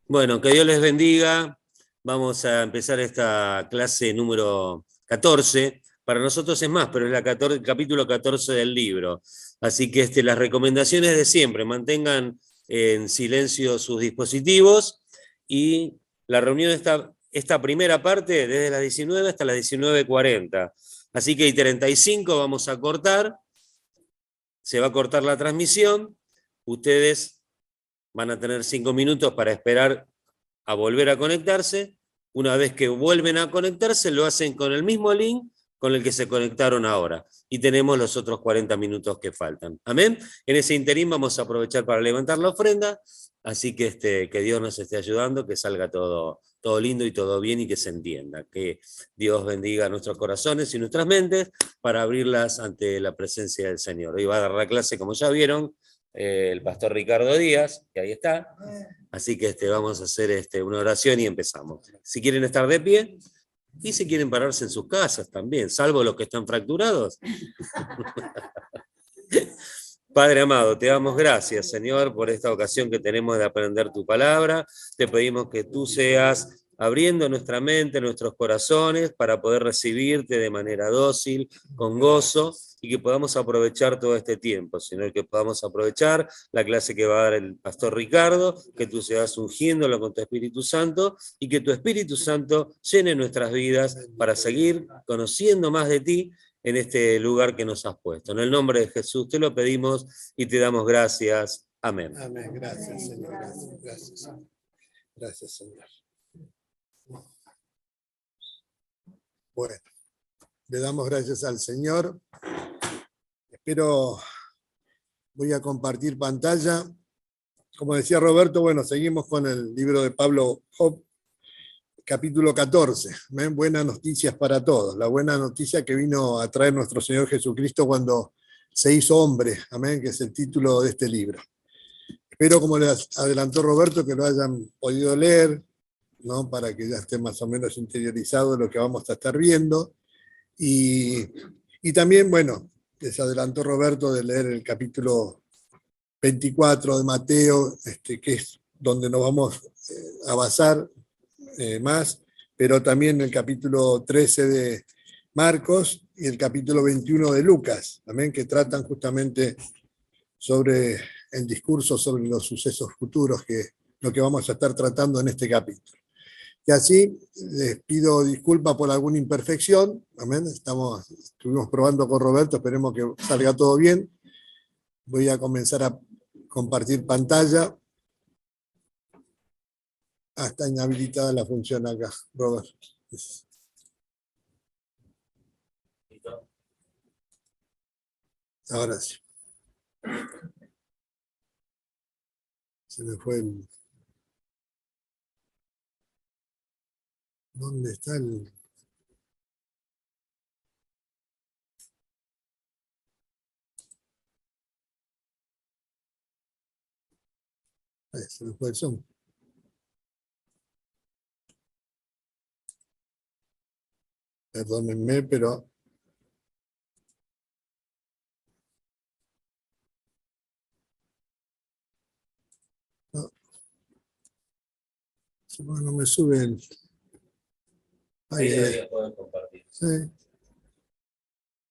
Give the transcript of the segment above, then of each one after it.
Bueno, que Dios les bendiga. Vamos a empezar esta clase número 14. Para nosotros es más, pero es el capítulo 14 del libro. Así que las recomendaciones de siempre, mantengan en silencio sus dispositivos y la reunión esta primera parte desde las 19 hasta las 19:40. Así que hay 35, vamos a cortar, se va a cortar la transmisión, ustedes van a tener 5 minutos para esperar a volver a conectarse. Una vez que vuelven a conectarse, lo hacen con el mismo link con el que se conectaron ahora. Y tenemos los otros 40 minutos que faltan. Amén. En ese interín vamos a aprovechar para levantar la ofrenda. Así que Dios nos esté ayudando, que salga todo lindo y todo bien y que se entienda. Que Dios bendiga nuestros corazones y nuestras mentes para abrirlas ante la presencia del Señor. Hoy va a dar la clase, como ya vieron, el pastor Ricardo Díaz, que ahí está. Así que vamos a hacer una oración y empezamos. Si quieren estar de pie y si quieren pararse en sus casas también, salvo los que están fracturados. Padre amado, te damos gracias, Señor, por esta ocasión que tenemos de aprender tu palabra. Te pedimos que tú seas abriendo nuestra mente, nuestros corazones, para poder recibirte de manera dócil, con gozo, y que podamos aprovechar todo este tiempo, Señor, que podamos aprovechar la clase que va a dar el pastor Ricardo, que tú seas ungiéndolo con tu Espíritu Santo, y que tu Espíritu Santo llene nuestras vidas para seguir conociendo más de ti, en este lugar que nos has puesto. En el nombre de Jesús te lo pedimos y te damos gracias. Amén. Amén. Gracias, Señor. Gracias. Gracias, Señor. Bueno, le damos gracias al Señor. Voy a compartir pantalla. Como decía Roberto, bueno, seguimos con el libro de Pablo Job, capítulo 14. ¿Ven? Buenas noticias para todos. La buena noticia que vino a traer nuestro Señor Jesucristo cuando se hizo hombre. Amén, que es el título de este libro. Espero, como les adelantó Roberto, que lo hayan podido leer, ¿no? Para que ya esté más o menos interiorizado de lo que vamos a estar viendo. Y también, bueno, les adelantó Roberto de leer el capítulo 24 de Mateo, que es donde nos vamos a basar más, pero también el capítulo 13 de Marcos y el capítulo 21 de Lucas, también, que tratan justamente sobre el discurso sobre los sucesos futuros, que lo que vamos a estar tratando en este capítulo. Y así les pido disculpas por alguna imperfección. Amén. Estuvimos probando con Roberto, esperemos que salga todo bien. Voy a comenzar a compartir pantalla. Está inhabilitada la función acá, Robert. Ahora sí. Se me fue el... ¿Dónde está el...? Se me fue el Zoom. Perdónenme, pero... No me sube el... Ahí debería poder compartir. Sí.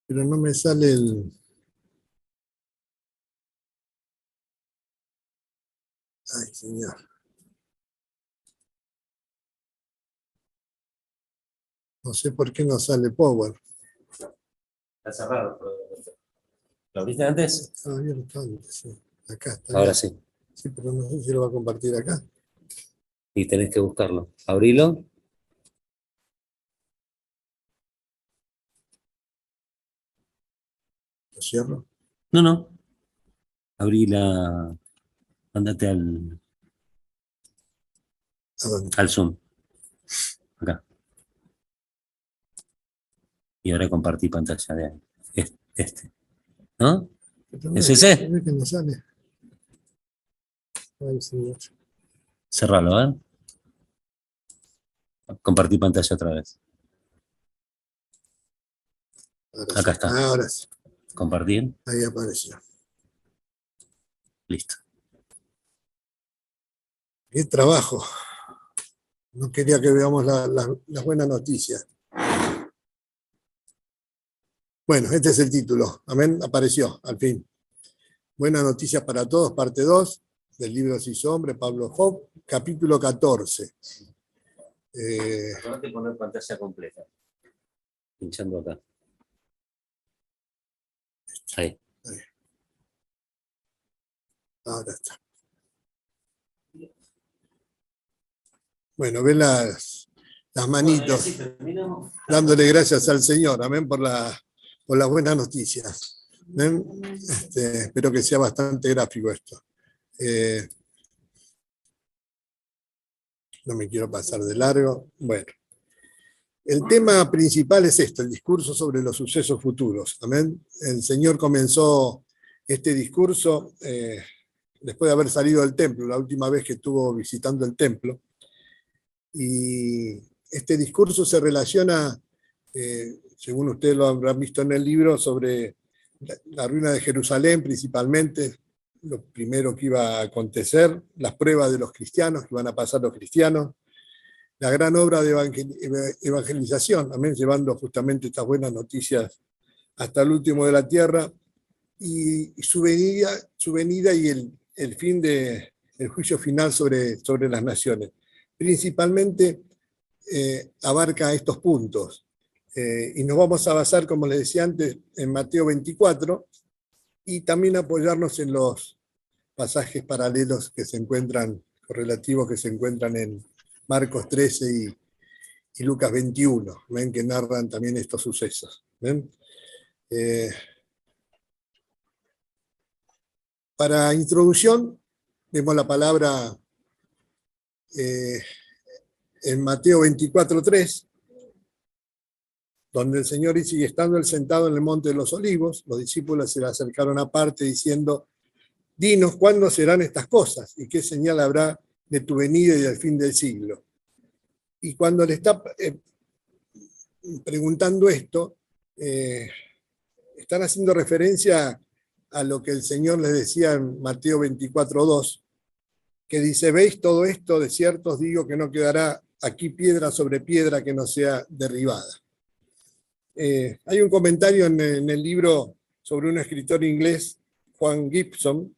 Pero no me sale el... Ay, señor. No sé por qué no sale Power. Está cerrado. ¿Lo viste antes? Estaba abierto antes, sí. Acá está. Ahora bien. sí. Sí, pero no sé si lo va a compartir acá. Y tenés que buscarlo. Abrilo. ¿Lo cierro? No. Abrila. Ándate al ¿A dónde? Zoom. Acá. Y ahora compartí pantalla de este. ¿No? ¿Es ese? ¿Ves que no sale? Ay, señor. Cerralo, ¿eh? Compartí pantalla otra vez. Ahora Acá sí. está. Ahora sí. Compartir. Ahí apareció. Listo. Qué trabajo. No quería que veamos las buenas noticias. Bueno, este es el título. Amén, apareció, al fin. Buenas noticias para todos, parte 2 del libro Se hizo hombre, Pablo Job, capítulo 14. Acabas de poner pantalla completa. Pinchando acá. Ahí. Ahora está. Bueno, ven las manitos, dándole gracias al Señor, amén, por las buenas noticias. Espero que sea bastante gráfico esto. No me quiero pasar de largo. Bueno, el tema principal es esto, el discurso sobre los sucesos futuros. Amén. El Señor comenzó este discurso después de haber salido del templo, la última vez que estuvo visitando el templo. Y este discurso se relaciona, según ustedes lo habrán visto en el libro, sobre la ruina de Jerusalén principalmente, lo primero que iba a acontecer, las pruebas de los cristianos, que iban a pasar los cristianos, la gran obra de evangelización, también llevando justamente estas buenas noticias hasta el último de la tierra, y su venida y el fin del juicio final sobre las naciones. Principalmente abarca estos puntos. Y nos vamos a basar, como les decía antes, en Mateo 24 y también apoyarnos en los pasajes paralelos que se encuentran, correlativos que se encuentran en Marcos 13 y Lucas 21, ¿ven? Que narran también estos sucesos. ¿Ven? Para introducción, vemos la palabra en Mateo 24:3, donde el Señor dice, y estando él sentado en el monte de los olivos, los discípulos se le acercaron aparte diciendo, dinos cuándo serán estas cosas y qué señal habrá de tu venida y del fin del siglo. Y cuando le está preguntando esto, están haciendo referencia a lo que el Señor les decía en Mateo 24:2, que dice, ¿veis todo esto? De cierto os digo que no quedará aquí piedra sobre piedra que no sea derribada. Hay un comentario en el libro sobre un escritor inglés, Juan Gibson,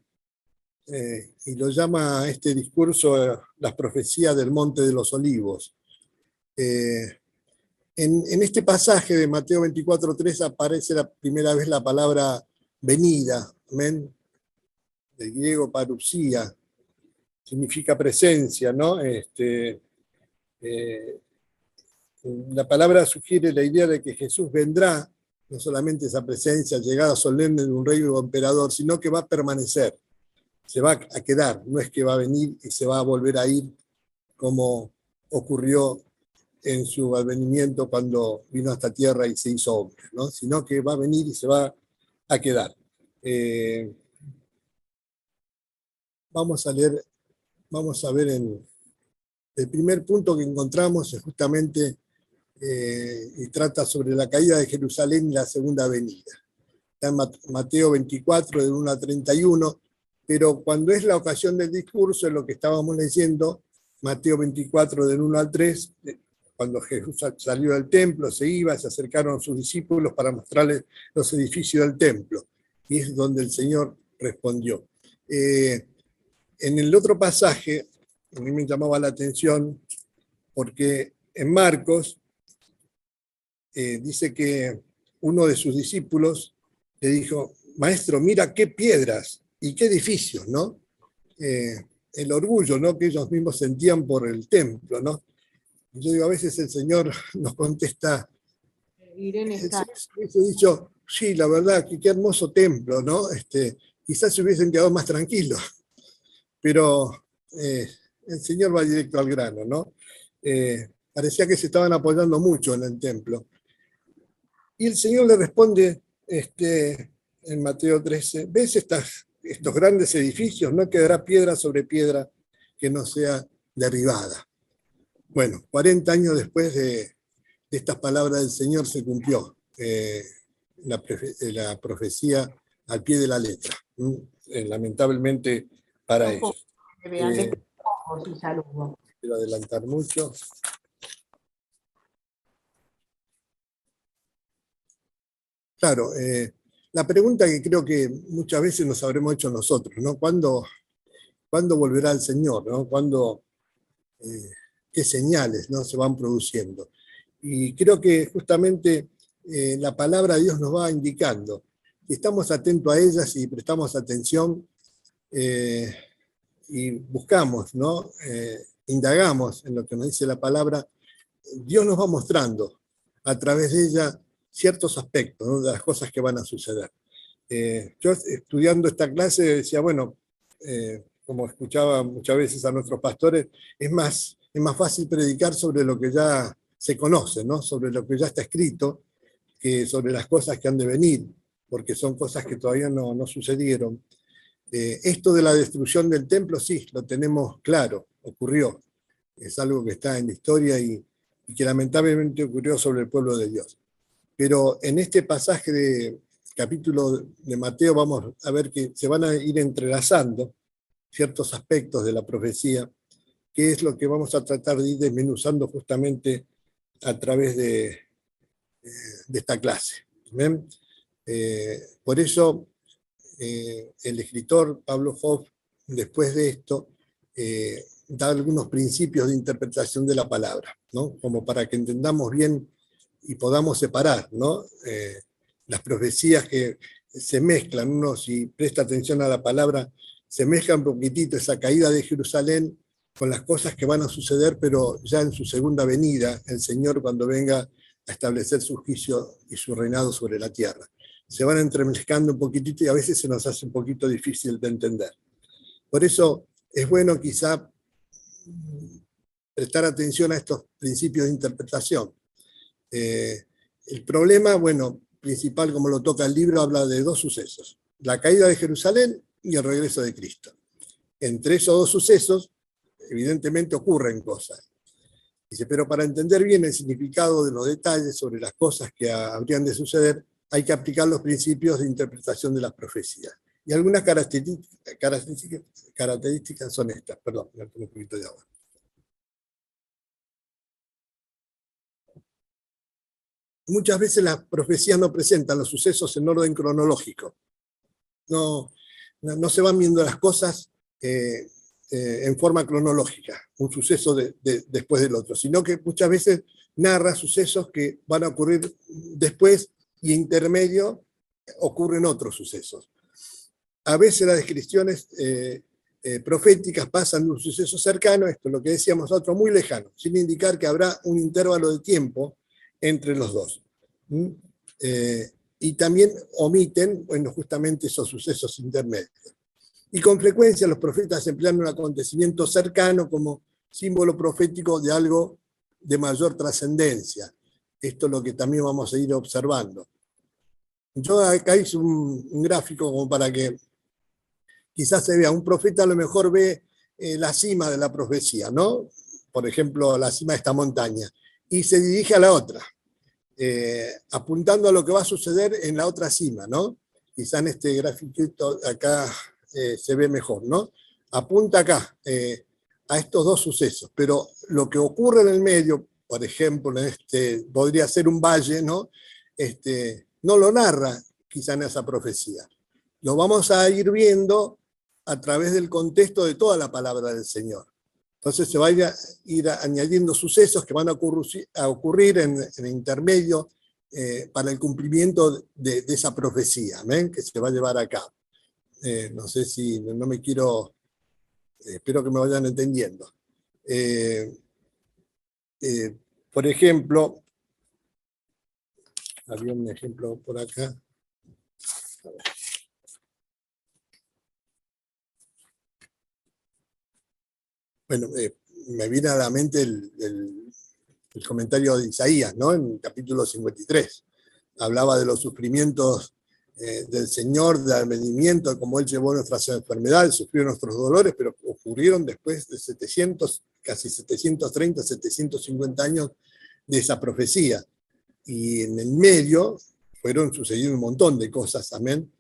y lo llama a este discurso las profecías del Monte de los Olivos. En este pasaje de Mateo 24:3 aparece la primera vez la palabra venida, amén, del griego parousia, significa presencia, ¿no? La palabra sugiere la idea de que Jesús vendrá, no solamente esa presencia, llegada solemne de un rey o emperador, sino que va a permanecer, se va a quedar, no es que va a venir y se va a volver a ir como ocurrió en su advenimiento cuando vino a esta tierra y se hizo hombre, ¿no? Sino que va a venir y se va a quedar. Vamos a ver el primer punto que encontramos es justamente y trata sobre la caída de Jerusalén y la segunda venida. Está en Mateo 24, del 1 a 31, pero cuando es la ocasión del discurso, es lo que estábamos leyendo, Mateo 24, del 1 al 3, cuando Jesús salió del templo, se acercaron sus discípulos para mostrarles los edificios del templo, y es donde el Señor respondió. En el otro pasaje, a mí me llamaba la atención, porque en Marcos, dice que uno de sus discípulos le dijo, maestro, mira qué piedras y qué edificios, ¿no? El orgullo, ¿no? Que ellos mismos sentían por el templo, ¿no? Yo digo, a veces el Señor nos contesta, hubiese dicho, sí, la verdad, qué hermoso templo, ¿no? Quizás se hubiesen quedado más tranquilos, pero el Señor va directo al grano, ¿no? Parecía que se estaban apoyando mucho en el templo. Y el Señor le responde en Mateo 13, ¿ves estos grandes edificios? No quedará piedra sobre piedra que no sea derribada. Bueno, 40 años después de estas palabras del Señor se cumplió la profecía al pie de la letra, lamentablemente para ellos. favor, un saludo. Quiero adelantar mucho. Claro, la pregunta que creo que muchas veces nos habremos hecho nosotros, ¿no? ¿Cuándo volverá el Señor, ¿no? ¿Qué señales, ¿no?, se van produciendo? Y creo que justamente la palabra de Dios nos va indicando. Si estamos atentos a ellas y prestamos atención y buscamos, ¿no?, indagamos en lo que nos dice la palabra, Dios nos va mostrando a través de ella ciertos aspectos, ¿no?, de las cosas que van a suceder. Yo estudiando esta clase decía, bueno, como escuchaba muchas veces a nuestros pastores, es más fácil predicar sobre lo que ya se conoce, ¿no?, sobre lo que ya está escrito, que sobre las cosas que han de venir, porque son cosas que todavía no sucedieron. Esto de la destrucción del templo, sí, lo tenemos claro, ocurrió. Es algo que está en la historia y que lamentablemente ocurrió sobre el pueblo de Dios. Pero en este pasaje de capítulo de Mateo vamos a ver que se van a ir entrelazando ciertos aspectos de la profecía, que es lo que vamos a tratar de ir desmenuzando justamente a través de esta clase. ¿Ven? Por eso el escritor Pablo Hoff, después de esto, da algunos principios de interpretación de la palabra, ¿no?, como para que entendamos bien y podamos separar, ¿no?, las profecías que se mezclan. Uno, si presta atención a la palabra, se mezcla un poquitito esa caída de Jerusalén con las cosas que van a suceder, pero ya en su segunda venida, el Señor cuando venga a establecer su juicio y su reinado sobre la tierra. Se van entremezclando un poquitito y a veces se nos hace un poquito difícil de entender. Por eso es bueno quizá prestar atención a estos principios de interpretación. El problema, bueno, principal, como lo toca el libro, habla de dos sucesos: la caída de Jerusalén y el regreso de Cristo. Entre esos dos sucesos, evidentemente ocurren cosas. Dice, pero para entender bien el significado de los detalles sobre las cosas que habrían de suceder, hay que aplicar los principios de interpretación de las profecías. Y algunas características son estas. Perdón, me tomo un poquito de agua. Muchas veces las profecías no presentan los sucesos en orden cronológico. No se van viendo las cosas en forma cronológica, un suceso después del otro, sino que muchas veces narra sucesos que van a ocurrir después y intermedio ocurren otros sucesos. A veces las descripciones proféticas pasan de un suceso cercano, esto es lo que decíamos, a otro muy lejano, sin indicar que habrá un intervalo de tiempo entre los dos. Y también omiten, bueno, justamente esos sucesos intermedios. Y con frecuencia los profetas emplean un acontecimiento cercano como símbolo profético de algo de mayor trascendencia. Esto es lo que también vamos a ir observando. Yo acá hice un gráfico como para que quizás se vea. Un profeta a lo mejor ve la cima de la profecía, ¿no? Por ejemplo, la cima de esta montaña, y se dirige a la otra, apuntando a lo que va a suceder en la otra cima, ¿no? Quizá en este grafiquito acá se ve mejor, ¿no? Apunta acá a estos dos sucesos, pero lo que ocurre en el medio, por ejemplo, podría ser un valle, ¿no? No lo narra quizá en esa profecía. Lo vamos a ir viendo a través del contexto de toda la palabra del Señor. Entonces se va a ir añadiendo sucesos que van a ocurrir en el intermedio para el cumplimiento de esa profecía, ¿ven?, que se va a llevar a cabo. No sé si no me quiero, espero que me vayan entendiendo. Por ejemplo, había un ejemplo por acá. A ver. Bueno, me viene a la mente el comentario de Isaías, ¿no?, en el capítulo 53. Hablaba de los sufrimientos del Señor, del advenimiento, de cómo Él llevó nuestras enfermedades, sufrió nuestros dolores, pero ocurrieron después de 700, casi 730, 750 años de esa profecía. Y en el medio fueron sucediendo un montón de cosas, amén,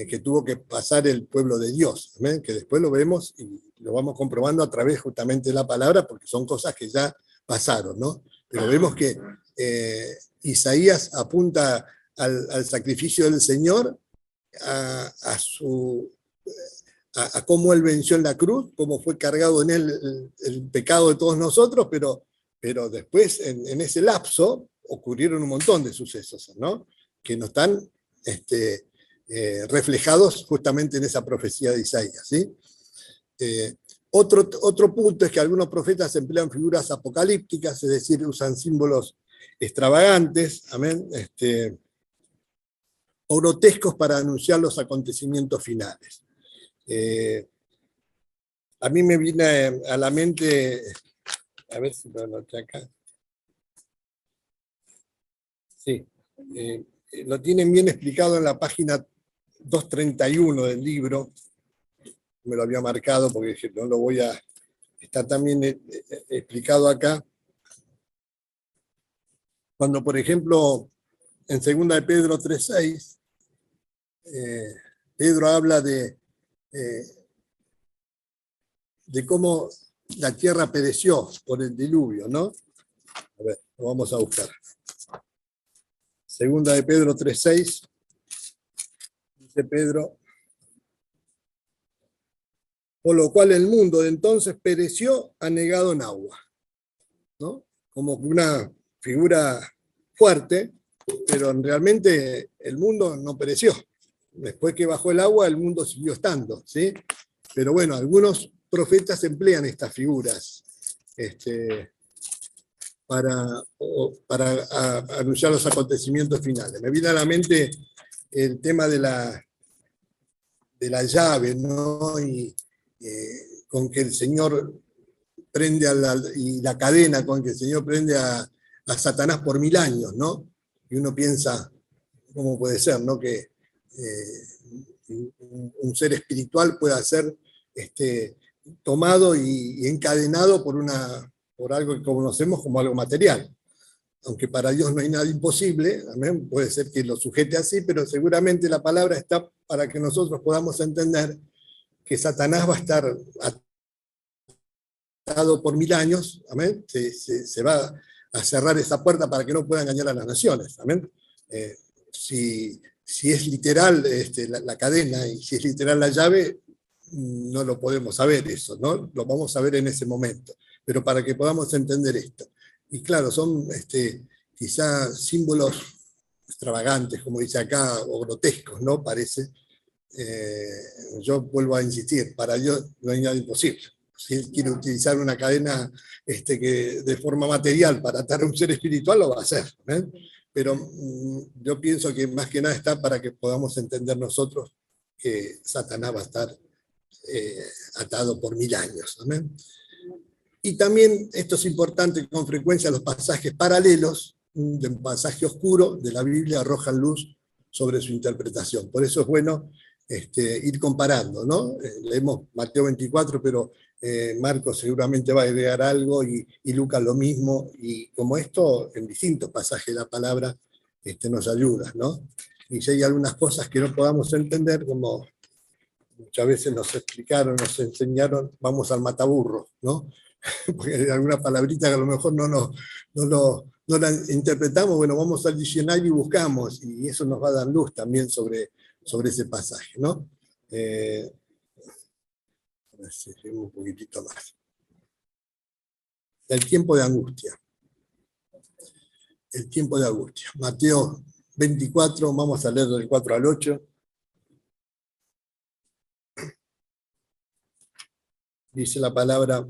que tuvo que pasar el pueblo de Dios, ¿amén? Que después lo vemos y lo vamos comprobando a través justamente de la palabra, porque son cosas que ya pasaron, ¿no? Pero vemos que Isaías apunta al sacrificio del Señor, a cómo Él venció en la cruz, cómo fue cargado en Él el pecado de todos nosotros, pero después en ese lapso ocurrieron un montón de sucesos, ¿no? Que no están reflejados justamente en esa profecía de Isaías, ¿sí? Otro punto es que algunos profetas emplean figuras apocalípticas, es decir, usan símbolos extravagantes, amén, o grotescos para anunciar los acontecimientos finales. A mí me viene a la mente, a ver si lo anoté acá. Sí, lo tienen bien explicado en la página 231 del libro. Me lo había marcado porque dije, no lo voy a... Está también explicado acá. Cuando, por ejemplo, en 2 de Pedro 3:6, Pedro habla de cómo la tierra pereció por el diluvio, ¿no? A ver, lo vamos a buscar. 2 de Pedro 3:6, dice Pedro, por lo cual el mundo de entonces pereció anegado en agua, ¿no? Como una figura fuerte, pero realmente el mundo no pereció. Después que bajó el agua, el mundo siguió estando, ¿sí? Pero bueno, algunos profetas emplean estas figuras para anunciar los acontecimientos finales. Me viene a la mente el tema de la llave, ¿no? Y con que el Señor prende y la cadena con que el Señor prende a Satanás por 1000 años, ¿no? Y uno piensa, ¿cómo puede ser, no? Que un ser espiritual pueda ser tomado y encadenado por algo que conocemos como algo material. Aunque para Dios no hay nada imposible, ¿amén? Puede ser que lo sujete así, pero seguramente la palabra está para que nosotros podamos entender que Satanás va a estar atado por 1000 años, ¿amén? Se va a cerrar esa puerta para que no pueda engañar a las naciones, ¿amén? Si es literal la cadena y si es literal la llave, no lo podemos saber eso, ¿no? Lo vamos a ver en ese momento, pero para que podamos entender esto. Y claro, son quizá símbolos extravagantes, como dice acá, o grotescos, ¿no? Parece. Yo vuelvo a insistir, para Dios no hay nada imposible. Si Él quiere utilizar una cadena que de forma material para atar a un ser espiritual, lo va a hacer, ¿eh? Pero yo pienso que más que nada está para que podamos entender nosotros que Satanás va a estar atado por 1000 años. ¿Amén? Y también esto es importante, con frecuencia los pasajes paralelos de un pasaje oscuro de la Biblia arrojan luz sobre su interpretación. Por eso es bueno ir comparando, ¿no? Leemos Mateo 24, pero Marcos seguramente va a agregar algo y Lucas lo mismo, y como esto en distintos pasajes de la palabra nos ayuda, ¿no? Y si hay algunas cosas que no podamos entender, como muchas veces nos explicaron, nos enseñaron, vamos al mataburro, ¿no? Porque hay alguna palabrita que a lo mejor no la interpretamos, bueno, vamos al diccionario y buscamos, y eso nos va a dar luz también sobre ese pasaje, ¿no? A ver si seguimos un poquitito más. El tiempo de angustia. El tiempo de angustia. Mateo 24, vamos a leer del 4 al 8. Dice la palabra: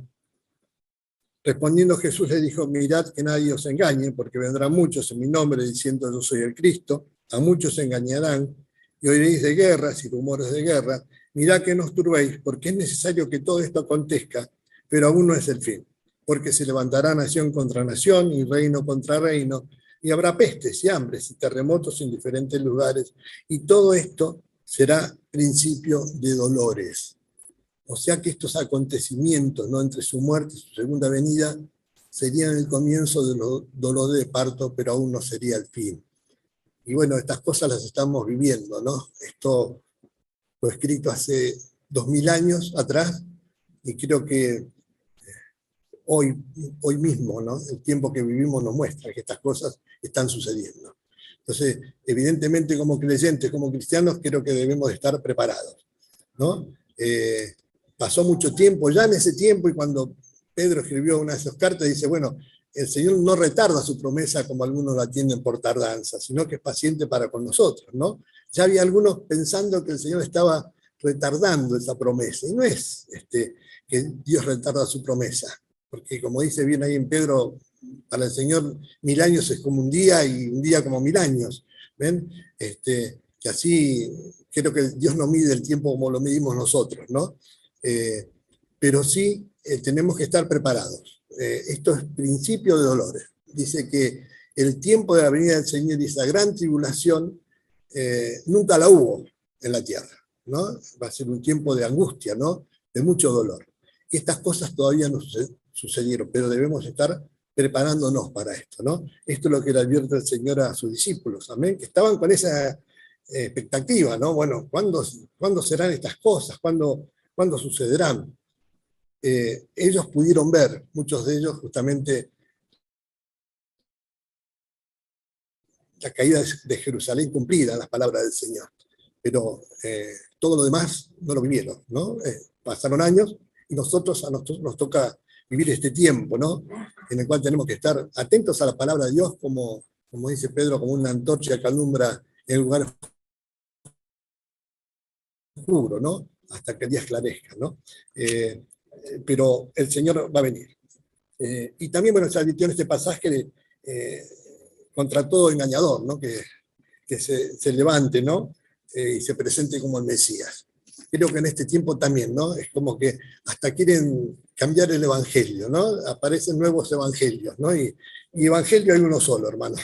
respondiendo Jesús le dijo, mirad que nadie os engañe, porque vendrán muchos en mi nombre diciendo yo soy el Cristo, a muchos se engañarán, y oiréis de guerras y rumores de guerra. Mirad que no os turbéis, porque es necesario que todo esto acontezca, pero aún no es el fin, porque se levantará nación contra nación y reino contra reino, y habrá pestes y hambres y terremotos en diferentes lugares, y todo esto será principio de dolores. O sea que estos acontecimientos, ¿no?, entre su muerte y su segunda venida, serían el comienzo de los dolores de parto, pero aún no sería el fin. Y bueno, estas cosas las estamos viviendo, ¿no? Esto fue escrito hace 2000 años atrás, y creo que hoy mismo, ¿no? El tiempo que vivimos nos muestra que estas cosas están sucediendo. Entonces, evidentemente como creyentes, como cristianos, creo que debemos de estar preparados, ¿no? Pasó mucho tiempo, ya en ese tiempo, y cuando Pedro escribió una de esas cartas, dice, bueno, el Señor no retarda su promesa como algunos la tienen por tardanza, sino que es paciente para con nosotros, ¿no? Ya había algunos pensando que el Señor estaba retardando esa promesa, y no es que Dios retarda su promesa, porque como dice bien ahí en Pedro, para el Señor 1000 años es como un día y un día como 1000 años. ¿Ven? Que así creo que Dios no mide el tiempo como lo medimos nosotros, ¿no? Pero sí tenemos que estar preparados. Esto es principio de dolores. Dice que el tiempo de la venida del Señor y esa gran tribulación nunca la hubo en la tierra, ¿no? Va a ser un tiempo de angustia, ¿no? De mucho dolor. Y estas cosas todavía no sucedieron, pero debemos estar preparándonos para esto, ¿no? Esto es lo que le advierte el Señor a sus discípulos, amén, que estaban con esa expectativa, ¿no? Bueno, ¿cuándo serán estas cosas? ¿Cuándo sucederán? Ellos pudieron ver, muchos de ellos, justamente la caída de Jerusalén cumplida, las palabras del Señor, pero todo lo demás no lo vivieron, ¿no? Pasaron años y a nosotros nos toca vivir este tiempo, ¿no? En el cual tenemos que estar atentos a la palabra de Dios, como dice Pedro, como una antorcha que alumbra en el lugar oscuro, ¿no? Hasta que el día esclarezca, ¿no? Pero el Señor va a venir. Y también, bueno, se advirtió en este pasaje contra todo engañador, ¿no? Que se levante, ¿no? Y se presente como el Mesías. Creo que en este tiempo también, ¿no? Es como que hasta quieren cambiar el evangelio, ¿no? Aparecen nuevos evangelios, ¿no? Y evangelio hay uno solo, hermano,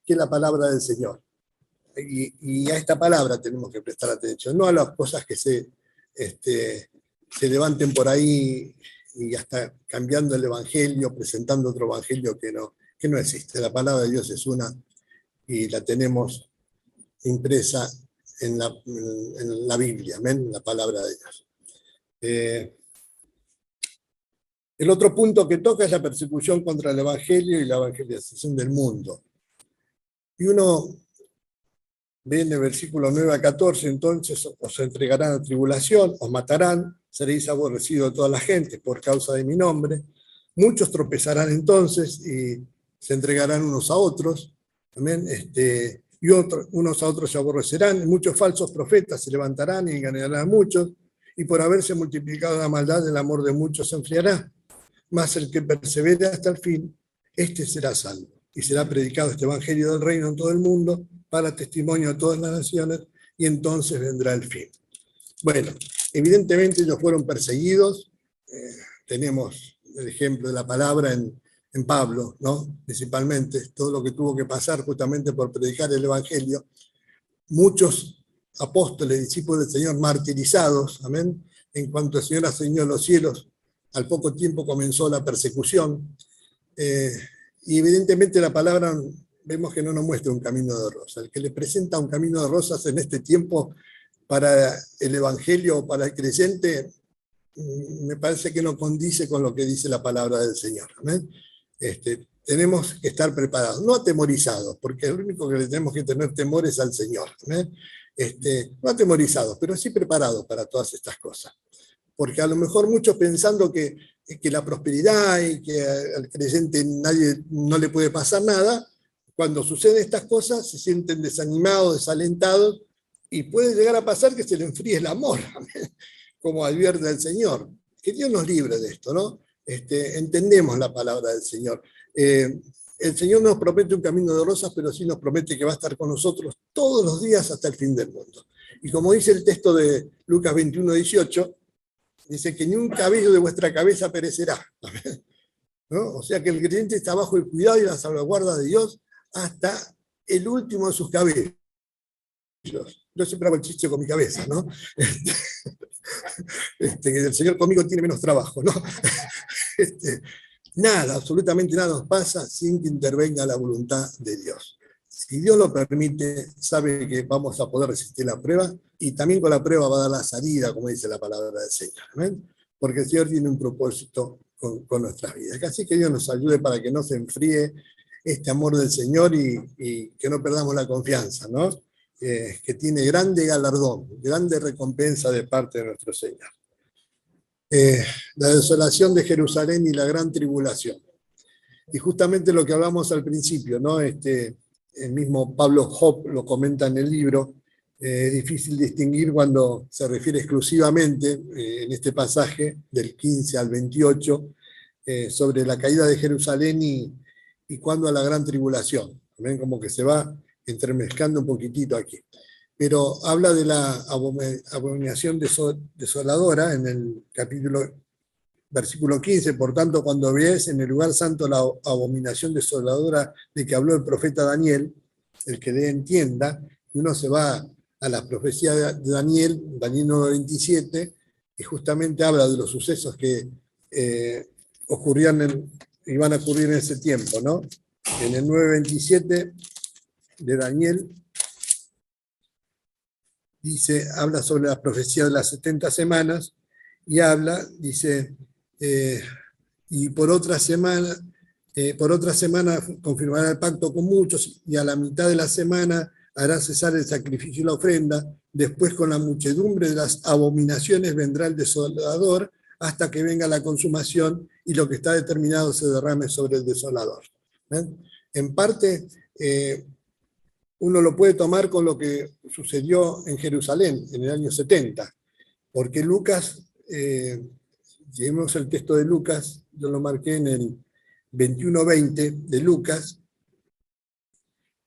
que es la palabra del Señor. Y a esta palabra tenemos que prestar atención, no a las cosas que se levanten por ahí y hasta cambiando el evangelio, presentando otro evangelio que no existe. La palabra de Dios es una y la tenemos impresa en la Biblia, ¿ven? La palabra de Dios. El otro punto que toca es la persecución contra el evangelio y la evangelización del mundo. Y uno ve en el versículo 9 a 14, entonces os entregarán a tribulación, os matarán, seréis aborrecidos de toda la gente por causa de mi nombre. Muchos tropezarán entonces y se entregarán unos a otros, ¿amén? Y unos a otros se aborrecerán, y muchos falsos profetas se levantarán y engañarán a muchos, y por haberse multiplicado la maldad, el amor de muchos se enfriará. Mas el que persevere hasta el fin, este será salvo. Y será predicado este evangelio del reino en todo el mundo, para testimonio a todas las naciones, y entonces vendrá el fin. Bueno, evidentemente ellos fueron perseguidos. Tenemos el ejemplo de la palabra en Pablo, ¿no? Principalmente, todo lo que tuvo que pasar justamente por predicar el evangelio. Muchos apóstoles, discípulos del Señor, martirizados, amén. En cuanto el Señor ascendió a los cielos, al poco tiempo comenzó la persecución. Y evidentemente la palabra vemos que no nos muestra un camino de rosas. El que le presenta un camino de rosas en este tiempo para el evangelio o para el creyente, me parece que no condice con lo que dice la palabra del Señor. ¿Amén? Tenemos que estar preparados, no atemorizados, porque el único que le tenemos que tener temor es al Señor. ¿Amén? No atemorizados, pero sí preparados para todas estas cosas. Porque a lo mejor muchos pensando que la prosperidad y que al creyente no le puede pasar nada, cuando suceden estas cosas se sienten desanimados, desalentados, y puede llegar a pasar que se le enfríe el amor, como advierte el Señor. Que Dios nos libre de esto, ¿no? Entendemos la palabra del Señor. El Señor nos promete un camino de rosas, pero sí nos promete que va a estar con nosotros todos los días hasta el fin del mundo. Y como dice el texto de Lucas 21:18, dice que ni un cabello de vuestra cabeza perecerá, ¿no? O sea que el creyente está bajo el cuidado y la salvaguarda de Dios hasta el último de sus cabellos. Yo siempre hago el chiste con mi cabeza, ¿no? Que el Señor conmigo tiene menos trabajo, ¿no? Nada, absolutamente nada nos pasa sin que intervenga la voluntad de Dios. Si Dios lo permite, sabe que vamos a poder resistir la prueba y también con la prueba va a dar la salida, como dice la palabra del Señor. ¿Amén? Porque el Señor tiene un propósito con nuestras vidas. Así que Dios nos ayude para que no se enfríe este amor del Señor y que no perdamos la confianza, ¿no? Que tiene grande galardón, grande recompensa de parte de nuestro Señor. La desolación de Jerusalén y la gran tribulación. Y justamente lo que hablamos al principio, ¿no? El mismo Pablo Hope lo comenta en el libro, es difícil distinguir cuando se refiere exclusivamente, en este pasaje, del 15 al 28, sobre la caída de Jerusalén y cuando a la gran tribulación. ¿Ven? Como que se va entremezclando un poquitito aquí. Pero habla de la abominación desoladora en el versículo 15, por tanto, cuando veáis en el lugar santo la abominación desoladora de que habló el profeta Daniel, el que le entienda, y uno se va a la profecía de Daniel, Daniel 9:27, y justamente habla de los sucesos que iban a ocurrir en ese tiempo, ¿no? En el 9:27 de Daniel dice, habla sobre la profecía de las 70 semanas, y dice, y por otra semana confirmará el pacto con muchos, y a la mitad de la semana hará cesar el sacrificio y la ofrenda, después con la muchedumbre de las abominaciones vendrá el desolador, hasta que venga la consumación y lo que está determinado se derrame sobre el desolador. ¿Ven? En parte, uno lo puede tomar con lo que sucedió en Jerusalén en el año 70, porque Lucas, si vemos el texto de Lucas, yo lo marqué en el 21:20 de Lucas,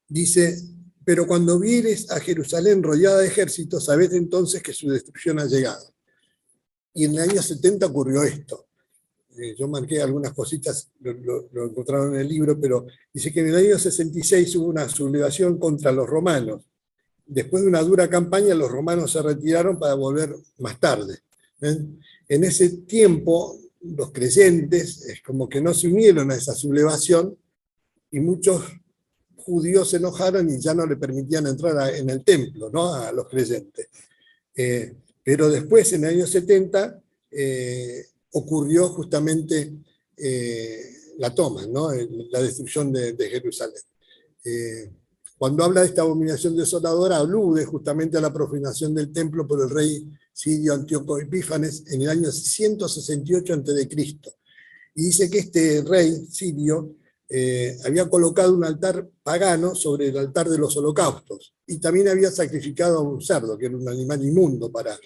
dice, pero cuando vieres a Jerusalén rodeada de ejércitos, sabed entonces que su destrucción ha llegado. Y en el año 70 ocurrió esto. Yo marqué algunas cositas, lo encontraron en el libro, pero dice que en el año 66 hubo una sublevación contra los romanos. Después de una dura campaña, los romanos se retiraron para volver más tarde. En ese tiempo, los creyentes como que no se unieron a esa sublevación y muchos judíos se enojaron y ya no le permitían entrar en el templo, ¿no? A los creyentes. Pero después, en el año 70, ocurrió justamente la toma, ¿no? La destrucción de Jerusalén. Cuando habla de esta abominación desoladora, alude justamente a la profanación del templo por el rey sirio Antíoco Epífanes en el año 168 a.C. Y dice que este rey sirio había colocado un altar pagano sobre el altar de los holocaustos y también había sacrificado a un cerdo, que era un animal inmundo para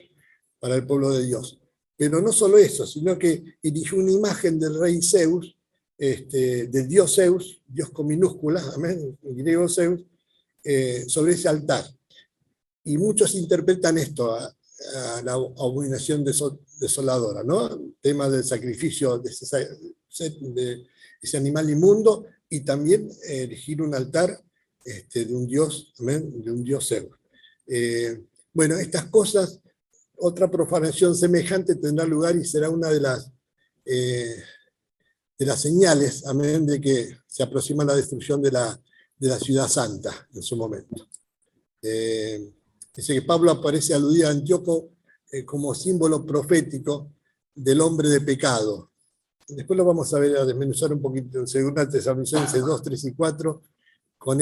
el pueblo de Dios. Pero no solo eso, sino que erigió una imagen del rey Zeus, del dios Zeus, Dios con minúsculas, amén, en griego Zeus, sobre ese altar. Y muchos interpretan esto a la abominación desoladora, ¿no? El tema del sacrificio de ese animal inmundo y también erigir un altar de un dios, amén, de un dios Zeus. Bueno, estas cosas, otra profanación semejante tendrá lugar y será una de las señales, amén, de que se aproxima la destrucción de la ciudad santa en su momento. Dice que Pablo aparece aludido a Antíoco como símbolo profético del hombre de pecado. Después lo vamos a ver, a desmenuzar un poquito en 2 Tesalonicenses 2, 3 y 4, con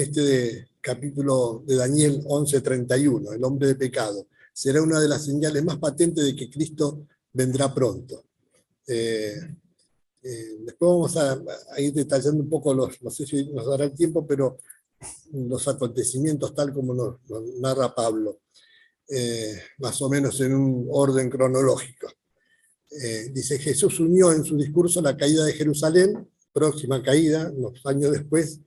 capítulo de Daniel 11:31, el hombre de pecado. Será una de las señales más patentes de que Cristo vendrá pronto. Después vamos a ir detallando un poco no sé si nos dará el tiempo, pero los acontecimientos tal como nos narra Pablo, más o menos en un orden cronológico. Dice, Jesús unió en su discurso la caída de Jerusalén, próxima caída, unos años después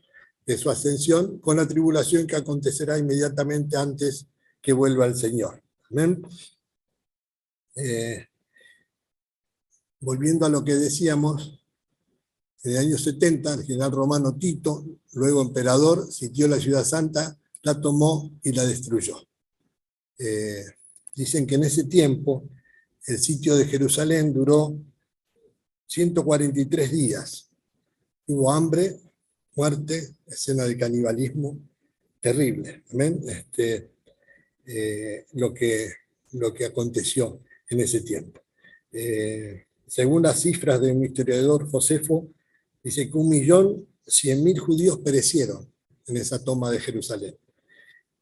de su ascensión, con la tribulación que acontecerá inmediatamente antes que vuelva el Señor. ¿Amén? Volviendo a lo que decíamos, en el año 70, el general romano Tito, luego emperador, sitió la ciudad santa, la tomó y la destruyó. Dicen que en ese tiempo el sitio de Jerusalén duró 143 días. Hubo hambre, muerte, escena de canibalismo, terrible, amén, lo que aconteció en ese tiempo. Según las cifras de un historiador, Josefo, dice que 1.100.000 judíos perecieron en esa toma de Jerusalén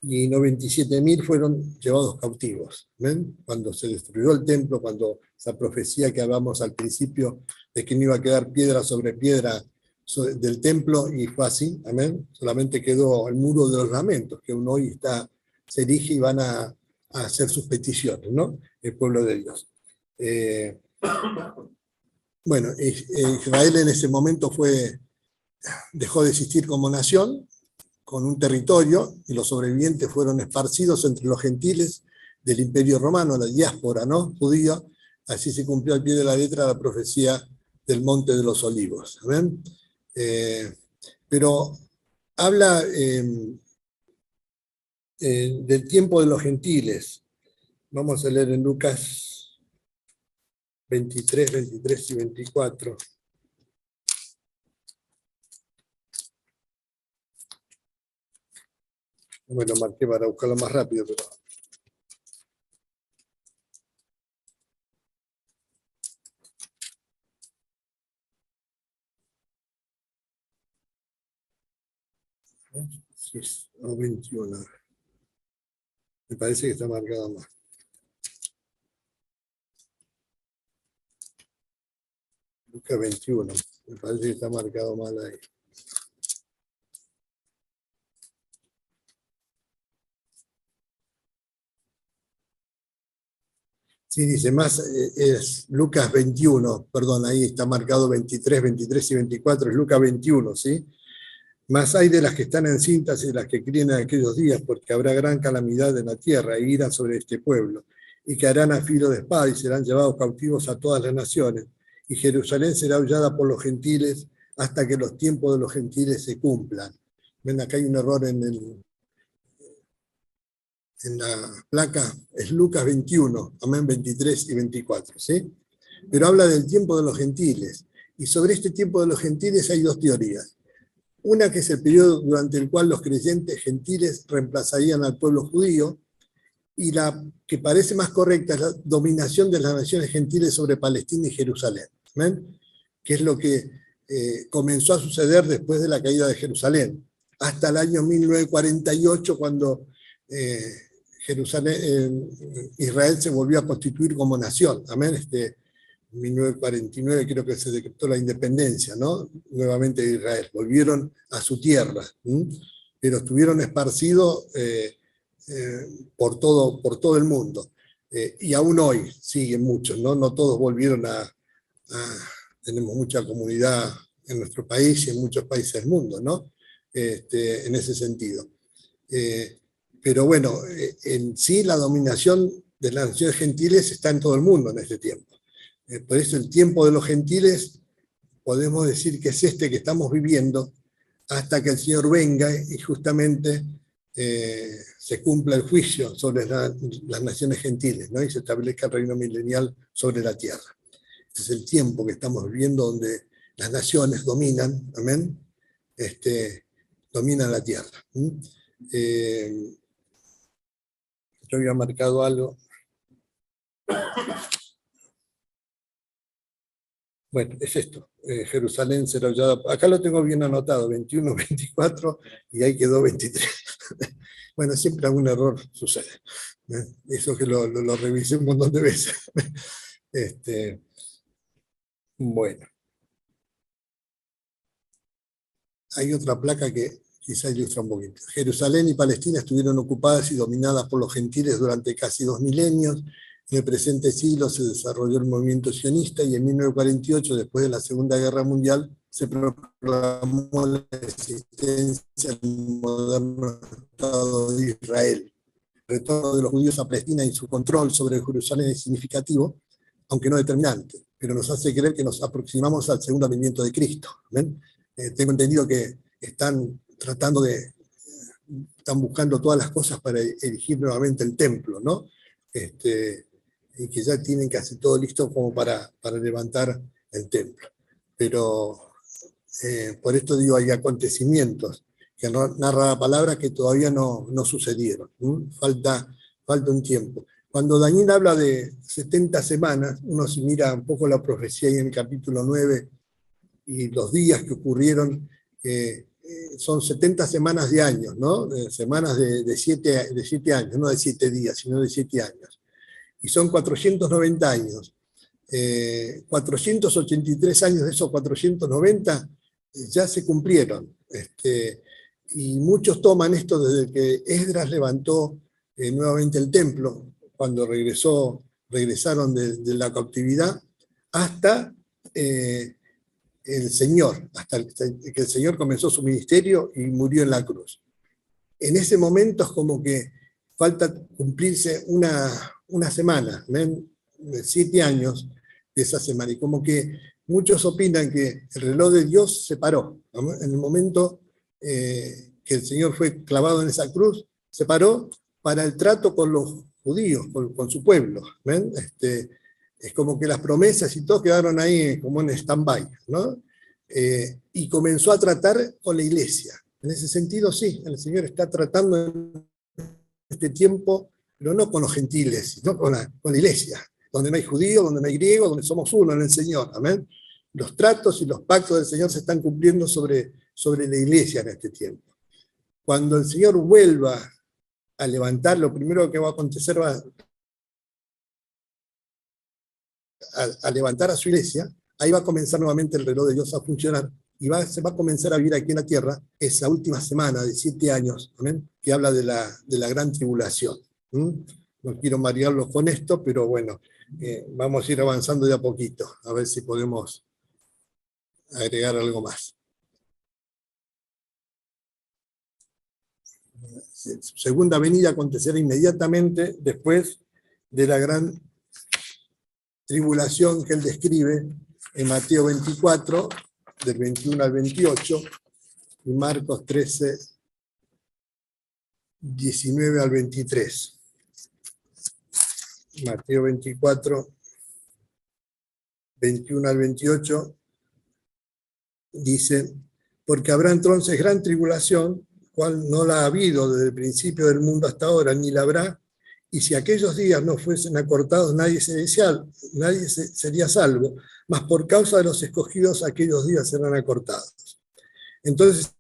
y 97.000 fueron llevados cautivos. ¿Ven? Cuando se destruyó el templo, cuando esa profecía que hablamos al principio de que no iba a quedar piedra sobre piedra del templo, y fue así, amén. Solamente quedó el muro de los lamentos, que uno hoy se erige y van a hacer sus peticiones, ¿no? El pueblo de Dios. Bueno, Israel en ese momento dejó de existir como nación, con un territorio, y los sobrevivientes fueron esparcidos entre los gentiles del Imperio Romano, la diáspora, ¿no?, judía. Así se cumplió al pie de la letra la profecía del Monte de los Olivos. ¿Ven? Pero habla del tiempo de los gentiles. Vamos a leer en Lucas 23, 23 y 24. No me lo marqué para buscarlo más rápido, pero... O 21. Me parece que está marcado mal. Lucas 21. Me parece que está marcado mal ahí. Sí, dice más, es Lucas 21, perdón, ahí está marcado 23, 23 y 24, es Lucas 21, ¿sí? Más hay de las que están encintas y de las que críen en aquellos días, porque habrá gran calamidad en la tierra, e ira sobre este pueblo, y caerán a filo de espada y serán llevados cautivos a todas las naciones, y Jerusalén será aullada por los gentiles hasta que los tiempos de los gentiles se cumplan. Ven, acá hay un error en la placa, es Lucas 21, amén, 23 y 24, ¿sí? Pero habla del tiempo de los gentiles, y sobre este tiempo de los gentiles hay dos teorías. Una que es el periodo durante el cual los creyentes gentiles reemplazarían al pueblo judío, y la que parece más correcta es la dominación de las naciones gentiles sobre Palestina y Jerusalén, ¿ven? Que es lo que comenzó a suceder después de la caída de Jerusalén, hasta el año 1948, cuando Israel se volvió a constituir como nación, amén. 1949 creo que se decretó la independencia, ¿no?, nuevamente de Israel. Volvieron a su tierra, pero estuvieron esparcidos por todo el mundo. Y aún hoy siguen muchos, ¿no? No todos volvieron tenemos mucha comunidad en nuestro país y en muchos países del mundo, ¿no? En ese sentido. Pero bueno, en sí la dominación de las naciones gentiles está en todo el mundo en este tiempo. Por eso el tiempo de los gentiles podemos decir que es este que estamos viviendo hasta que el Señor venga y justamente se cumpla el juicio sobre las naciones gentiles, ¿no?, y se establezca el reino milenial sobre la tierra. Este es el tiempo que estamos viviendo donde las naciones dominan, amén, dominan la tierra. Yo había marcado algo. Bueno, es esto. Jerusalén será hollada. Acá lo tengo bien anotado, 21, 24, y ahí quedó 23. Bueno, siempre algún error sucede. Eso que lo revisé un montón de veces. Bueno. Hay otra placa que quizá ilustra un poquito. Jerusalén y Palestina estuvieron ocupadas y dominadas por los gentiles durante casi 2 milenios. En el presente siglo se desarrolló el movimiento sionista y en 1948, después de la Segunda Guerra Mundial, se proclamó la existencia del moderno Estado de Israel. El retorno de los judíos a Palestina y su control sobre Jerusalén es significativo, aunque no determinante, pero nos hace creer que nos aproximamos al segundo venimiento de Cristo. ¿Ven? Tengo entendido que están buscando todas las cosas para erigir nuevamente el templo, ¿no? Y que ya tienen casi todo listo como para levantar el templo. Pero por esto digo, hay acontecimientos que narra la palabra, que todavía no sucedieron. Falta un tiempo. Cuando Daniel habla de 70 semanas, uno se mira un poco la profecía ahí en el capítulo 9 y los días que ocurrieron, son 70 semanas de años, ¿no? Semanas de 7 años, no de 7 días, sino de 7 años. Y son 490 años. 483 años de esos 490 ya se cumplieron. Y muchos toman esto desde que Esdras levantó nuevamente el templo, cuando regresaron de la cautividad, hasta el Señor, hasta que el Señor comenzó su ministerio y murió en la cruz. En ese momento es como que falta cumplirse una semana, 7 años de esa semana, y como que muchos opinan que el reloj de Dios se paró, ¿no? En el momento que el Señor fue clavado en esa cruz, se paró para el trato con los judíos, con su pueblo. ¿Ven? Es como que las promesas y todo quedaron ahí como en stand-by, ¿no? Y comenzó a tratar con la iglesia. En ese sentido, sí, el Señor está tratando en este tiempo, pero no con los gentiles, sino con la iglesia, donde no hay judíos, donde no hay griegos, donde somos uno en el Señor. Amén. Los tratos y los pactos del Señor se están cumpliendo sobre la iglesia en este tiempo. Cuando el Señor vuelva a levantar, lo primero que va a acontecer va a levantar a su iglesia, ahí va a comenzar nuevamente el reloj de Dios a funcionar, y se va a comenzar a vivir aquí en la tierra esa última semana de 7 años, ¿amén? Que habla de la gran tribulación. No quiero marearlos con esto, pero bueno, vamos a ir avanzando de a poquito, a ver si podemos agregar algo más. Su segunda venida acontecerá inmediatamente después de la gran tribulación que él describe en Mateo 24, del 21 al 28, y Marcos 13, 19 al 23. Mateo 24, 21 al 28, dice: porque habrá entonces gran tribulación, cual no la ha habido desde el principio del mundo hasta ahora, ni la habrá, y si aquellos días no fuesen acortados, nadie sería salvo, mas por causa de los escogidos aquellos días serán acortados. Entonces,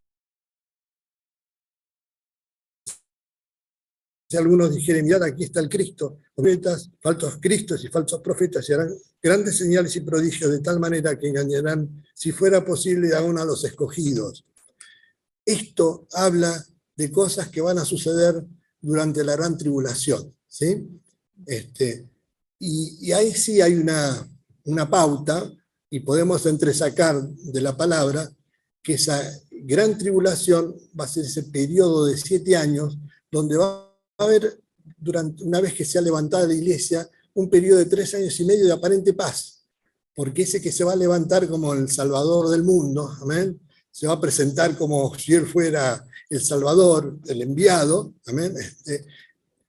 si algunos dijeren, mirad, aquí está el Cristo, profetas, falsos cristos y falsos profetas, y harán grandes señales y prodigios de tal manera que engañarán, si fuera posible, aún a los escogidos. Esto habla de cosas que van a suceder durante la gran tribulación, ¿sí? Y ahí sí hay una pauta, y podemos entresacar de la palabra que esa gran tribulación va a ser ese periodo de 7 años, donde va a haber, una vez que sea levantada la iglesia, un periodo de 3 años y medio de aparente paz, porque ese que se va a levantar como el Salvador del mundo, amén, se va a presentar como si él fuera el Salvador, el enviado, amén.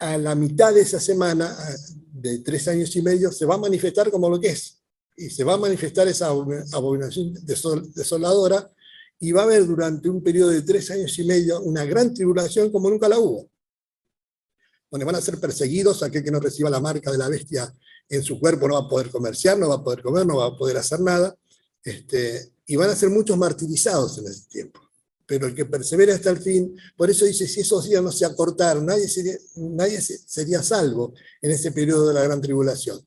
A la mitad de esa semana, de 3 años y medio, se va a manifestar como lo que es, y se va a manifestar esa abominación desoladora, y va a haber durante un periodo de 3 años y medio una gran tribulación como nunca la hubo, donde van a ser perseguidos. Aquel que no reciba la marca de la bestia en su cuerpo no va a poder comerciar, no va a poder comer, no va a poder hacer nada, y van a ser muchos martirizados en ese tiempo. Pero el que persevera hasta el fin, por eso dice, si esos días no se acortaron, nadie sería salvo en ese periodo de la gran tribulación.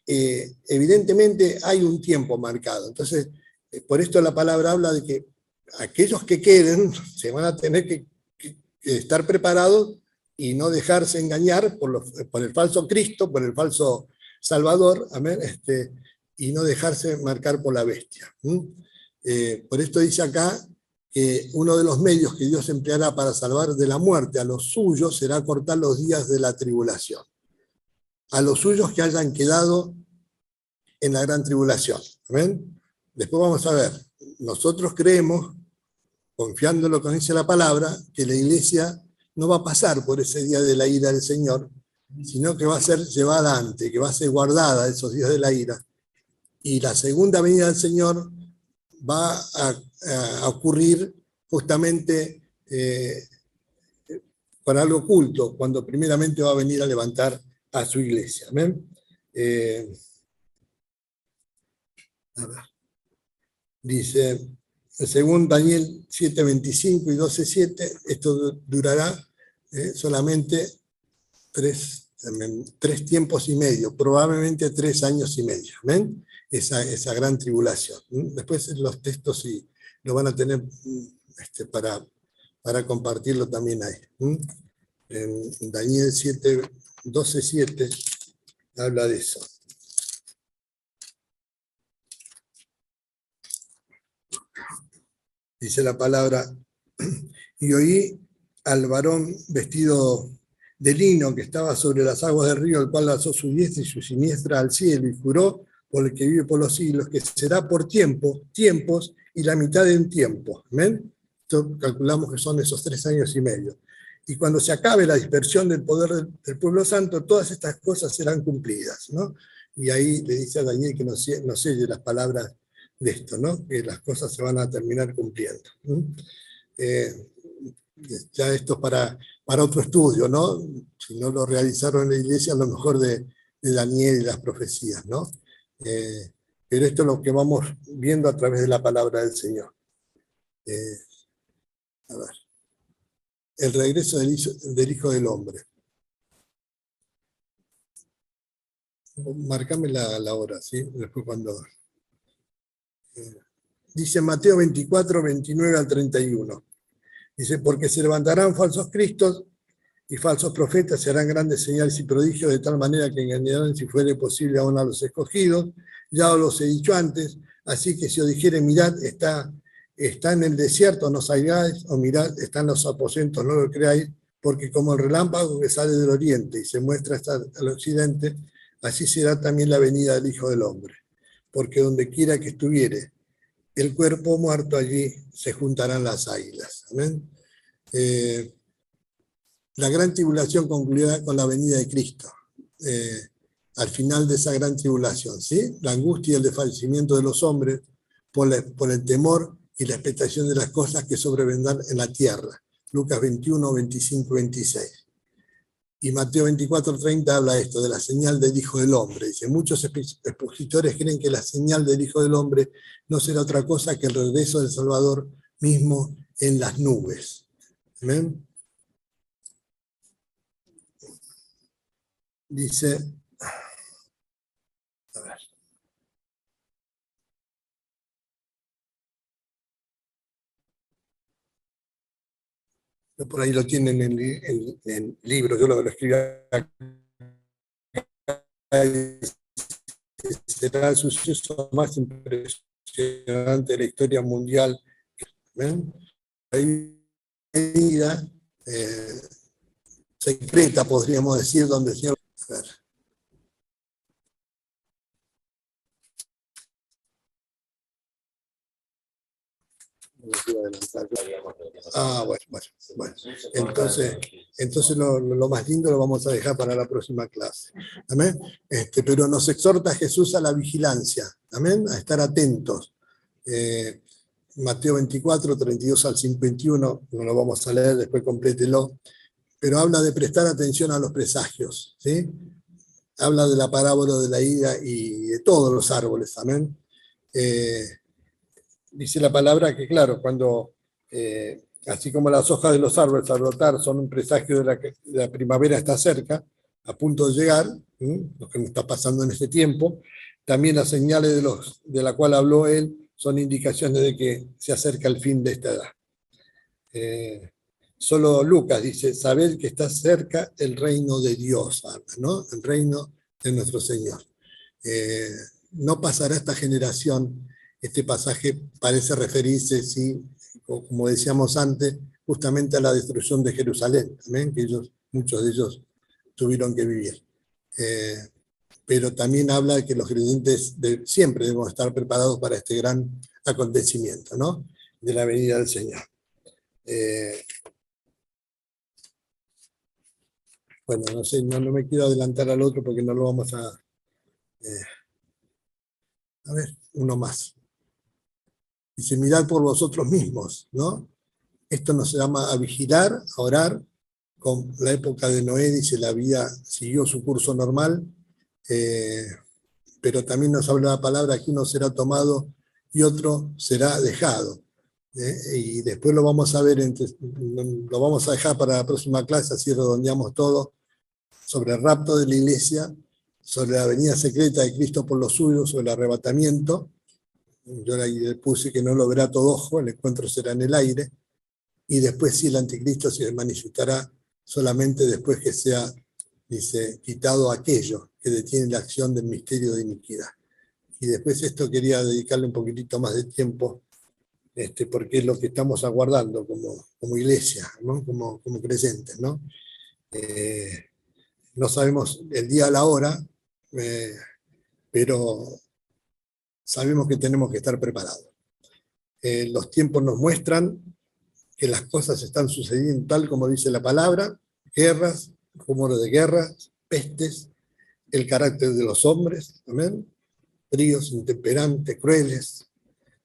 Evidentemente hay un tiempo marcado. Entonces, por esto la palabra habla de que aquellos que queden se van a tener que estar preparados y no dejarse engañar por el falso Cristo, por el falso Salvador, amén, y no dejarse marcar por la bestia. Por esto dice acá que uno de los medios que Dios empleará para salvar de la muerte a los suyos será cortar los días de la tribulación, a los suyos que hayan quedado en la gran tribulación. ¿Amén? Después vamos a ver, nosotros creemos, confiando en lo que dice la palabra, que la iglesia no va a pasar por ese día de la ira del Señor, sino que va a ser llevada antes, que va a ser guardada esos días de la ira. Y la segunda venida del Señor va a ocurrir justamente para algo oculto, cuando primeramente va a venir a levantar a su iglesia. ¿Ven? A ver. Dice, según Daniel 7:25 y 12:7, esto durará solamente tres tiempos y medio, probablemente 3 años y medio. ¿Ven? Esa gran tribulación. Después los textos sí lo van a tener para compartirlo también ahí. En Daniel 12:7 habla de eso. Dice la palabra, y oí al varón vestido de lino que estaba sobre las aguas del río, el cual alzó su diestra y su siniestra al cielo, y juró por el que vive por los siglos, que será por tiempos, y la mitad de un tiempo. ¿Ven? Esto calculamos que son esos 3 años y medio. Y cuando se acabe la dispersión del poder del pueblo santo, todas estas cosas serán cumplidas, ¿no? Y ahí le dice a Daniel que no selle las palabras de esto, ¿no? Que las cosas se van a terminar cumpliendo. Ya esto es para otro estudio, ¿no? Si no lo realizaron en la iglesia, a lo mejor de Daniel y las profecías, ¿no? Pero esto es lo que vamos viendo a través de la palabra del Señor. A ver. El regreso del Hijo del Hombre. Marcame la hora, ¿sí? Después cuando... dice Mateo 24, 29 al 31. Dice, porque se levantarán falsos cristos y falsos profetas, se harán grandes señales y prodigios de tal manera que engañarán, si fuere posible, aún a los escogidos. Ya os los he dicho antes, así que si os dijere, mirad, está en el desierto, no salgáis, o mirad, está en los aposentos, no lo creáis, porque como el relámpago que sale del oriente y se muestra hasta el occidente, así será también la venida del Hijo del Hombre. Porque donde quiera que estuviere el cuerpo muerto, allí se juntarán las águilas. ¿Amén? La gran tribulación concluirá con la venida de Cristo. Al final de esa gran tribulación, ¿sí? La angustia y el desfallecimiento de los hombres por el temor y la expectación de las cosas que sobrevendrán en la tierra. Lucas 21, 25, 26. Y Mateo 24, 30 habla esto, de la señal del Hijo del Hombre. Dice, muchos expositores creen que la señal del Hijo del Hombre no será otra cosa que el regreso del Salvador mismo en las nubes. ¿Amén? Dice, a ver. Por ahí lo tienen en el libro, yo lo escribí acá. Será el suceso más impresionante de la historia mundial. ¿Ven? Hay medida secreta, podríamos decir, donde el Señor... A ver. Bueno. Entonces lo más lindo lo vamos a dejar para la próxima clase. ¿Amén? Pero nos exhorta Jesús a la vigilancia. ¿Amén? A estar atentos. Mateo 24, 32 al 51, no lo vamos a leer, después complételo. Pero habla de prestar atención a los presagios. ¿Sí? Habla de la parábola de la higuera y de todos los árboles. Amén. Dice la palabra que, claro, cuando, así como las hojas de los árboles al brotar son un presagio de que la primavera está cerca, a punto de llegar, lo que nos está pasando en este tiempo, también las señales de la cual habló él son indicaciones de que se acerca el fin de esta edad. Solo Lucas dice, sabed que está cerca el reino de Dios, ¿no? El reino de nuestro Señor. No pasará esta generación. Este pasaje parece referirse, sí, como decíamos antes, justamente a la destrucción de Jerusalén, ¿también? Que muchos de ellos tuvieron que vivir. Pero también habla de que los creyentes siempre debemos estar preparados para este gran acontecimiento, ¿no? De la venida del Señor. Bueno, no sé, no me quiero adelantar al otro porque no lo vamos a... a ver, uno más. Dice, mirad por vosotros mismos, ¿no? Esto nos llama a vigilar, a orar. Con la época de Noé, dice, la vida siguió su curso normal, pero también nos habla la palabra que uno será tomado y otro será dejado. Y después lo vamos a ver, lo vamos a dejar para la próxima clase, así redondeamos todo, sobre el rapto de la iglesia, sobre la venida secreta de Cristo por los suyos, sobre el arrebatamiento. Yo le puse que no lo verá todo ojo, el encuentro será en el aire, y después sí el anticristo se manifestará solamente después que sea, dice, quitado aquello que detiene la acción del misterio de iniquidad. Y después esto quería dedicarle un poquitito más de tiempo, porque es lo que estamos aguardando como iglesia, ¿no? como creyentes, ¿no? No sabemos el día a la hora, pero sabemos que tenemos que estar preparados. Los tiempos nos muestran que las cosas están sucediendo tal como dice la palabra: guerras, rumores de guerras, pestes, el carácter de los hombres, amén, fríos, intemperantes, crueles,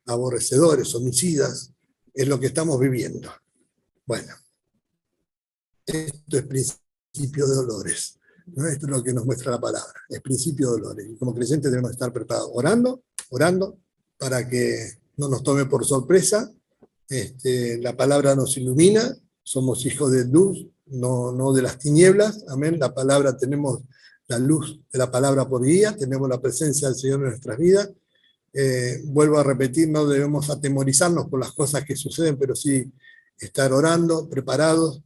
aborrecedores, homicidas, es lo que estamos viviendo. Bueno, esto es principio de dolores, ¿no? Esto es lo que nos muestra la palabra, es principio de dolores. Y como creyentes debemos estar preparados, orando, para que no nos tome por sorpresa. La palabra nos ilumina, somos hijos de luz, no de las tinieblas, amén. La palabra, tenemos la luz de la palabra por guía, tenemos la presencia del Señor en nuestras vidas. Vuelvo a repetir, no debemos atemorizarnos por las cosas que suceden, pero sí estar orando, preparados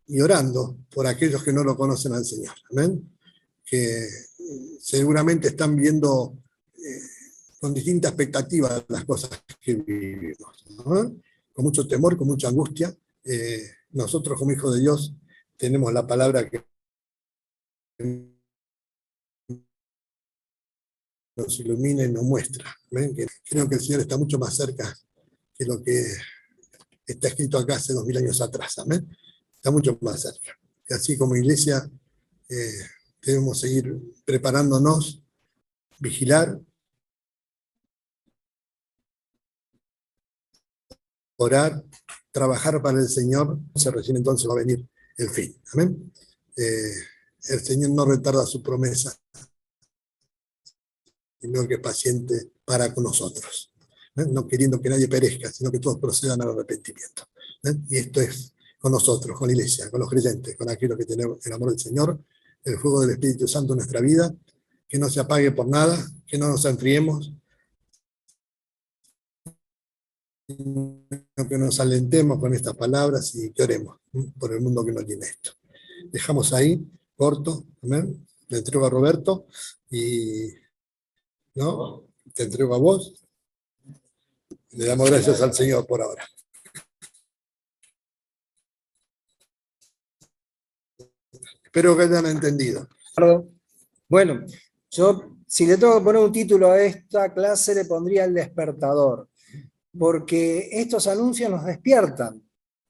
y orando por aquellos que no lo conocen al Señor, amén. Que seguramente están viendo con distinta expectativa las cosas que vivimos, ¿no? Con mucho temor, con mucha angustia. Nosotros como hijos de Dios tenemos la palabra que nos ilumina y nos muestra. ¿Ven? Que creo que el Señor está mucho más cerca que lo que está escrito acá hace 2000 años atrás. ¿Amén? Está mucho más cerca. Y así como iglesia debemos seguir preparándonos, vigilar, orar, trabajar para el Señor. Recién entonces va a venir el fin. ¿Amén? El Señor no retarda su promesa, sino que es paciente para con nosotros, no queriendo que nadie perezca, sino que todos procedan al arrepentimiento. Y esto es con nosotros, con la iglesia, con los creyentes, con aquellos que tenemos el amor del Señor, el fuego del Espíritu Santo en nuestra vida, que no se apague por nada, que no nos enfriemos, sino que nos alentemos con estas palabras y que oremos por el mundo que no tiene esto. Dejamos ahí, corto, amén. Le entrego a Roberto y ¿no? Te entrego a vos. Le damos gracias al Señor por ahora. Espero que hayan entendido. Bueno, yo si le tengo que poner un título a esta clase le pondría El despertador, porque estos anuncios nos despiertan.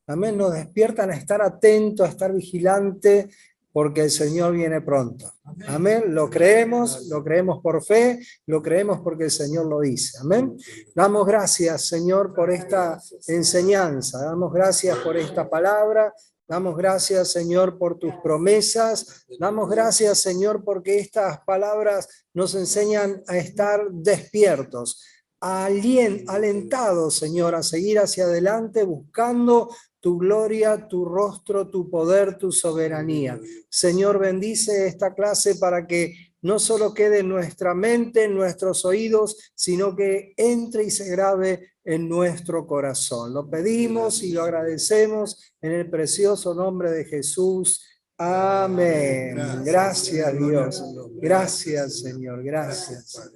Amén, nos despiertan a estar atentos, a estar vigilante, porque el Señor viene pronto. Amén, lo creemos por fe, lo creemos porque el Señor lo dice. Amén. Damos gracias, Señor, por esta enseñanza, damos gracias por esta palabra, damos gracias, Señor, por tus promesas, damos gracias, Señor, porque estas palabras nos enseñan a estar despiertos, alentados, Señor, a seguir hacia adelante buscando tu gloria, tu rostro, tu poder, tu soberanía. Señor, bendice esta clase para que no solo quede en nuestra mente, en nuestros oídos, sino que entre y se grabe en nuestro corazón. Lo pedimos y lo agradecemos en el precioso nombre de Jesús. Amén. Gracias, Dios. Gracias, Señor. Gracias.